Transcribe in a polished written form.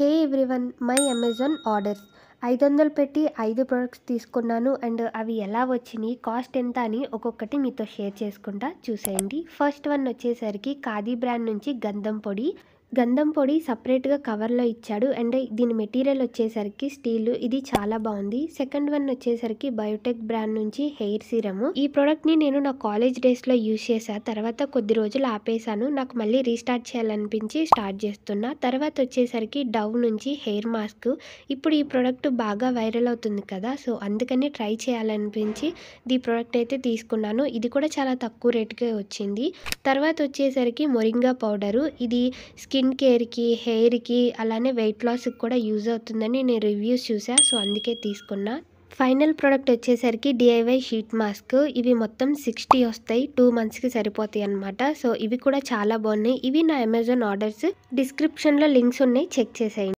Hey everyone, my Amazon orders 500 పెట్టి 5 products తీసుకున్నాను. And అవి ఎలా వచ్చినాయి, కాస్ట్ ఎంత అని ఒక్కొక్కటి మీతో షేర్ చేసుకుంటా, చూసేయండి. ఫస్ట్ వన్ వచ్చేసరికి ఖాదీ బ్రాండ్ నుంచి గంధం పొడి సపరేట్గా కవర్లో ఇచ్చాడు. అండ్ దీని మెటీరియల్ వచ్చేసరికి స్టీల్, ఇది చాలా బాగుంది. సెకండ్ వన్ వచ్చేసరికి బయోటెక్ బ్రాండ్ నుంచి హెయిర్ సీరమ్. ఈ ప్రోడక్ట్ ని నేను నా కాలేజ్ డేస్ లో యూజ్ చేశా. తర్వాత కొద్ది రోజులు ఆపేసాను. నాకు మళ్ళీ రీస్టార్ట్ చేయాలనిపించి స్టార్ట్ చేస్తున్నా. తర్వాత వచ్చేసరికి డవ్ నుంచి హెయిర్ మాస్క్. ఇప్పుడు ఈ ప్రోడక్ట్ బాగా వైరల్ అవుతుంది కదా, సో అందుకని ట్రై చేయాలనిపించి ఈ ప్రోడక్ట్ అయితే తీసుకున్నాను. ఇది కూడా చాలా తక్కువ రేటుకే వచ్చింది. తర్వాత వచ్చేసరికి మొరింగా పౌడరు. ఇది స్కిన్ కేర్కి, హెయిర్కి, అలానే వెయిట్ లాస్కి కూడా యూజ్ అవుతుందని నేను రివ్యూస్ చూసా, సో అందుకే తీసుకున్నా. ఫైనల్ ప్రోడక్ట్ వచ్చేసరికి డిఐవై షీట్ మాస్క్. ఇవి మొత్తం 60 వస్తాయి, 2 monthsకి సరిపోతాయి అనమాట. సో ఇవి కూడా చాలా బాగున్నాయి. ఇవి నా అమెజాన్ ఆర్డర్స్. డిస్క్రిప్షన్లో లింక్స్ ఉన్నాయి, చెక్ చేసేయండి.